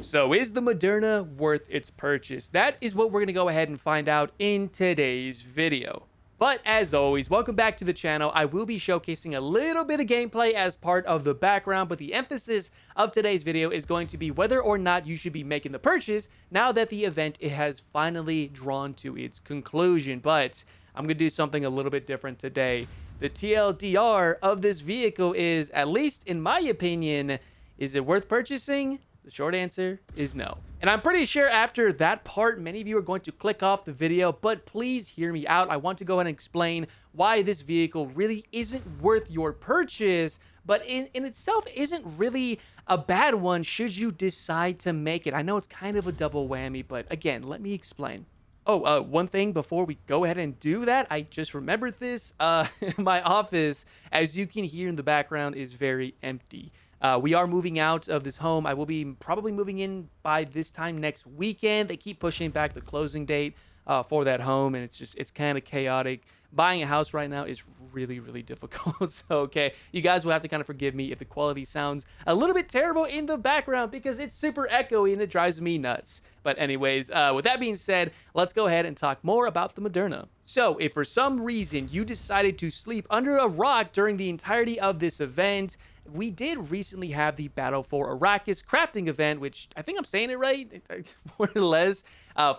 So is the Moderna worth its purchase? That is what we're going to go ahead and find out in today's video. But as always, welcome back to the channel. I will be showcasing a little bit of gameplay as part of the background, but the emphasis of today's video is going to be whether or not you should be making the purchase now that the event has finally drawn to its conclusion. But I'm going to do something a little bit different today. The TLDR of this vehicle is, at least in my opinion, is it worth purchasing? The short answer is no. And I'm pretty sure after that part, many of you are going to click off the video, but please hear me out. I want to go ahead and explain why this vehicle really isn't worth your purchase, but in itself isn't really a bad one should you decide to make it. I know it's kind of a double whammy, but again, let me explain. Oh, one thing before we go ahead and do that, I just remembered this. My office, as you can hear in the background, is very empty. We are moving out of this home. I will be probably moving in by this time next weekend. They keep pushing back the closing date for that home, and it's kind of chaotic. Buying a house right now is really, really difficult. So, okay, you guys will have to kind of forgive me if the quality sounds a little bit terrible in the background because it's super echoey and it drives me nuts. But anyways, with that being said, let's go ahead and talk more about the Moderna. So, if for some reason you decided to sleep under a rock during the entirety of this event, we did recently have the Battle for Arrakis crafting event, which I think I'm saying it right, more or less,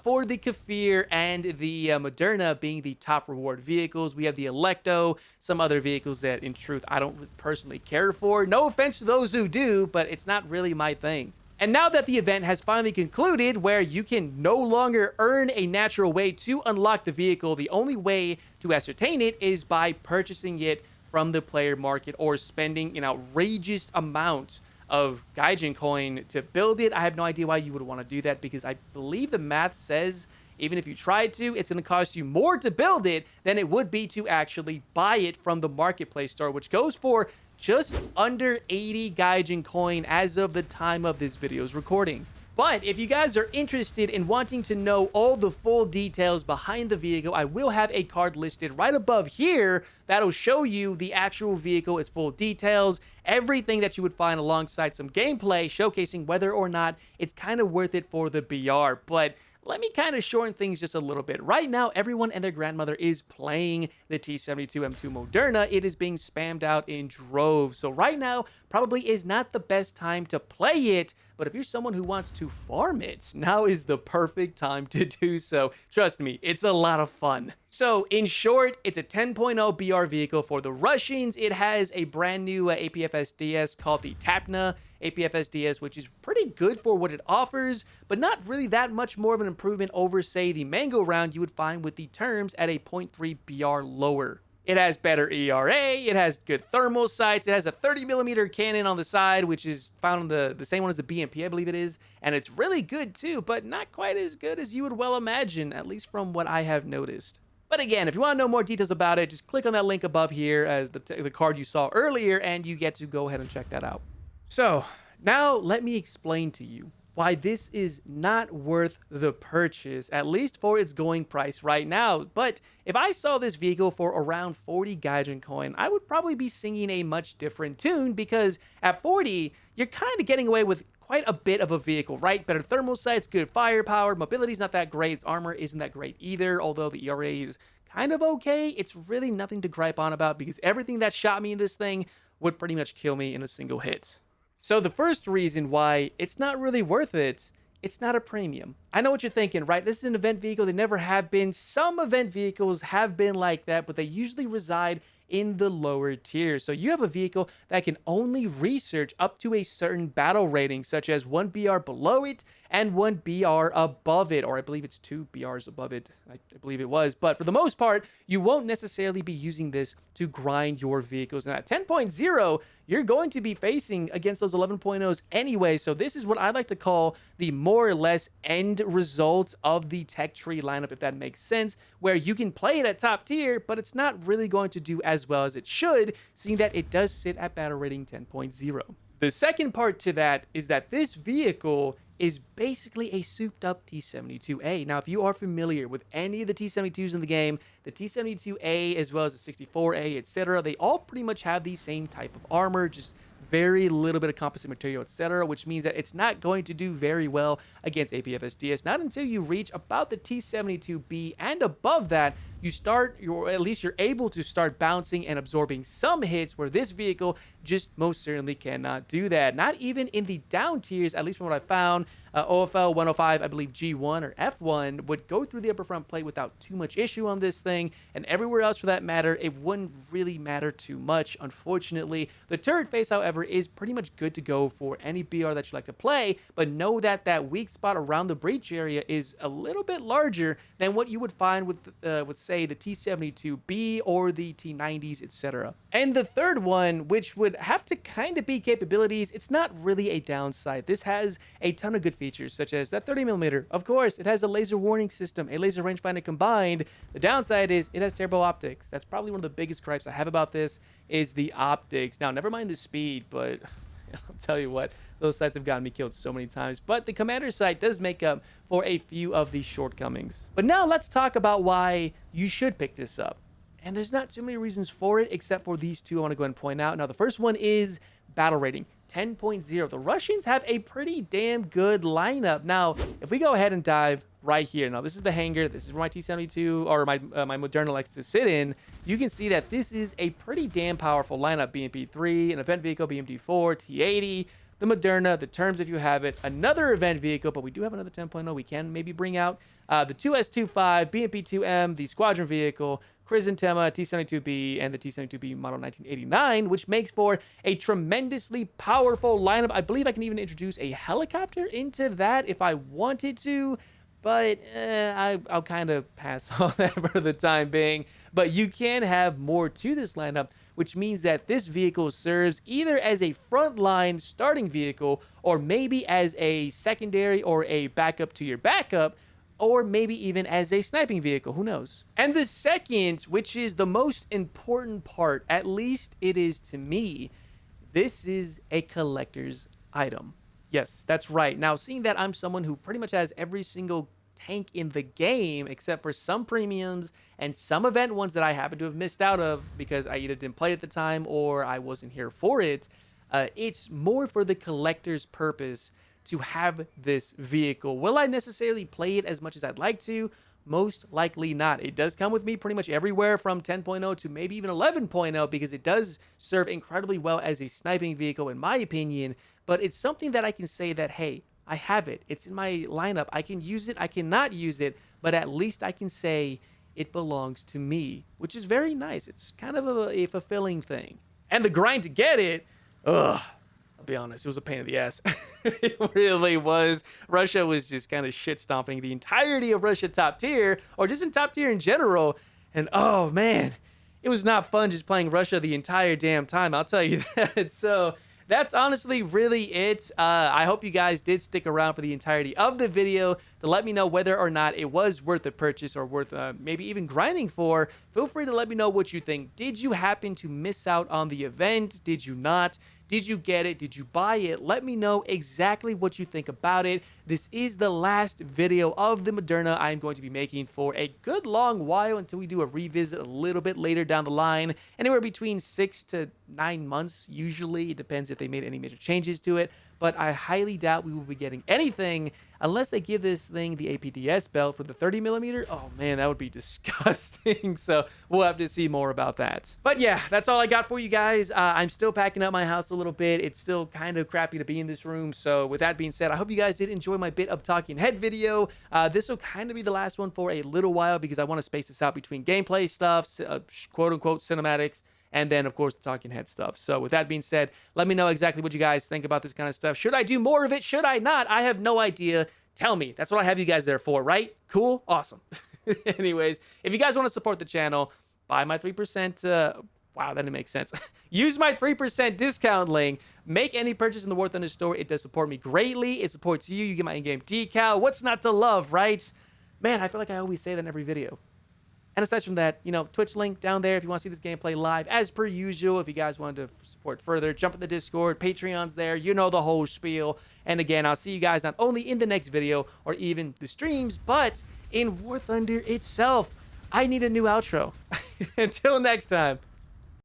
for the Kafir and the Moderna being the top reward vehicles. We have the Electo, some other vehicles that, in truth, I don't personally care for. No offense to those who do, but it's not really my thing. And now that the event has finally concluded, where you can no longer earn a natural way to unlock the vehicle, the only way to ascertain it is by purchasing it from the player market or spending an outrageous amount of Gaijin coin to build it. I have no idea why you would want to do that because I believe the math says even if you tried to, it's going to cost you more to build it than it would be to actually buy it from the marketplace store, which goes for just under 80 Gaijin coin as of the time of this video's recording. But if you guys are interested in wanting to know all the full details behind the vehicle, I will have a card listed right above here that'll show you the actual vehicle, its full details, everything that you would find alongside some gameplay showcasing whether or not it's kind of worth it for the BR. But let me kind of shorten things just a little bit. Right now, everyone and their grandmother is playing the T-72M2 Moderna. It is being spammed out in droves. So right now, probably is not the best time to play it. But if you're someone who wants to farm it, now is the perfect time to do so. Trust me, it's a lot of fun. So in short, it's a 10.0 BR vehicle for the Russians. It has a brand new APFS DS called the Tapna APFS DS, which is pretty good for what it offers, but not really that much more of an improvement over, say, the Mango round you would find with the terms at a 0.3 BR lower. It has better ERA, it has good thermal sights, it has a 30mm cannon on the side, which is found on the same one as the BMP, I believe it is, and it's really good too, but not quite as good as you would well imagine, at least from what I have noticed. But again, if you want to know more details about it, just click on that link above here as the card you saw earlier, and you get to go ahead and check that out. So, now let me explain to you why this is not worth the purchase, at least for its going price right now. But if I saw this vehicle for around 40 Gaijin coin, I would probably be singing a much different tune because at 40, you're kind of getting away with quite a bit of a vehicle, right? Better thermal sights, good firepower, mobility's not that great, its armor isn't that great either, although the ERA is kind of okay. It's really nothing to gripe on about because everything that shot me in this thing would pretty much kill me in a single hit. So the first reason why it's not really worth it, it's not a premium. I know what you're thinking, right? This is an event vehicle. They never have been. Some event vehicles have been like that, but they usually reside in the lower tiers. So you have a vehicle that can only research up to a certain battle rating, such as 1 BR below it and 1 BR above it, or I believe it's 2 BRs above it. I believe it was. But for the most part, you won't necessarily be using this to grind your vehicles. And at 10.0, you're going to be facing against those 11.0s anyway. So this is what I like to call the more or less end result of the tech tree lineup, if that makes sense, where you can play it at top tier, but it's not really going to do as well as it should, seeing that it does sit at battle rating 10.0. The second part to that is that this vehicle is basically a souped up T-72A. Now, if you are familiar with any of the T-72s in the game, the T-72A as well as the 64A, etc., they all pretty much have the same type of armor, just very little bit of composite material, etc., which means that it's not going to do very well against APFSDS. Not until you reach about the T-72B and above that, you start, or at least you're able to start bouncing and absorbing some hits, where this vehicle just most certainly cannot do that. Not even in the down tiers, at least from what I found. OFL 105, I believe G1 or F1 would go through the upper front plate without too much issue on this thing, and everywhere else for that matter, it wouldn't really matter too much, unfortunately. The turret face, however, is pretty much good to go for any BR that you like to play, but know that that weak spot around the breach area is a little bit larger than what you would find with say, the T-72B or the T-90s, etc. And the third one, which would have to kind of be capabilities, it's not really a downside. This has a ton of good features, such as that 30mm. Of course, it has a laser warning system, a laser rangefinder combined. The downside is it has terrible optics. That's probably one of the biggest gripes I have about this, is the optics. Now, never mind the speed, but I'll tell you what, those sights have gotten me killed so many times. But the commander sight does make up for a few of the shortcomings. But now let's talk about why you should pick this up. And there's not too many reasons for it, except for these two I want to go ahead and point out. Now, the first one is battle rating. 10.0. The Russians have a pretty damn good lineup. Now, if we go ahead and dive right here, now this is the hangar, this is where my T-72 or my Moderna likes to sit in, you can see that this is a pretty damn powerful lineup. BMP-3, an event vehicle, BMD-4, T-80, the Moderna, the terms if you have it, another event vehicle, but we do have another 10.0 we can maybe bring out, the 2S25, BMP-2M, the squadron vehicle, Chrysanthema, T-72B, and the T-72B model 1989, which makes for a tremendously powerful lineup. I believe I can even introduce a helicopter into that if I wanted to, but I'll kind of pass on that for the time being. But you can have more to this lineup, which means that this vehicle serves either as a frontline starting vehicle, or maybe as a secondary or a backup to your backup, or maybe even as a sniping vehicle, who knows? And the second, which is the most important part, at least it is to me, this is a collector's item. Yes, that's right. Now, seeing that I'm someone who pretty much has every single tank in the game, except for some premiums and some event ones that I happen to have missed out of because I either didn't play at the time or I wasn't here for it, it's more for the collector's purpose to have this vehicle. Will I necessarily play it as much as I'd like to? Most likely not. It does come with me pretty much everywhere from 10.0 to maybe even 11.0 because it does serve incredibly well as a sniping vehicle in my opinion, but it's something that I can say that, hey, I have it. It's in my lineup. I can use it. I cannot use it, but at least I can say it belongs to me, which is very nice. It's kind of a fulfilling thing. And the grind to get it, ugh. I'll be honest, it was a pain in the ass. It really was. Russia was just kind of shit stomping the entirety of Russia top tier, or just in top tier in general. And oh man, it was not fun just playing Russia the entire damn time, I'll tell you that. So that's honestly really it. I hope you guys did stick around for the entirety of the video to let me know whether or not it was worth the purchase or worth maybe even grinding for. Feel free to let me know what you think. Did you happen to miss out on the event? Did you not? Did you get it? Did you buy it? Let me know exactly what you think about it. This is the last video of the Moderna I'm going to be making for a good long while until we do a revisit a little bit later down the line. Anywhere between 6 to 9 months, usually. It depends if they made any major changes to it. But I highly doubt we will be getting anything unless they give this thing the APDS belt for the 30mm. Oh man, that would be disgusting. So we'll have to see more about that. But yeah, that's all I got for you guys. I'm still packing up my house a little bit. It's still kind of crappy to be in this room. So with that being said, I hope you guys did enjoy my bit of talking head video. This will kind of be the last one for a little while because I want to space this out between gameplay stuff, quote unquote cinematics, and then, of course, the talking head stuff. So with that being said, let me know exactly what you guys think about this kind of stuff. Should I do more of it? Should I not? I have no idea. Tell me. That's what I have you guys there for, right? Cool? Awesome. Anyways, if you guys want to support the channel, buy my 3%. Wow, that didn't make sense. Use my 3% discount link. Make any purchase in the War Thunder store. It does support me greatly. It supports you. You get my in-game decal. What's not to love, right? Man, I feel like I always say that in every video. And aside from that, you know, Twitch link down there if you want to see this gameplay live. As per usual, if you guys wanted to support further, jump in the Discord, Patreon's there. You know the whole spiel. And again, I'll see you guys not only in the next video or even the streams, but in War Thunder itself. I need a new outro. Until next time.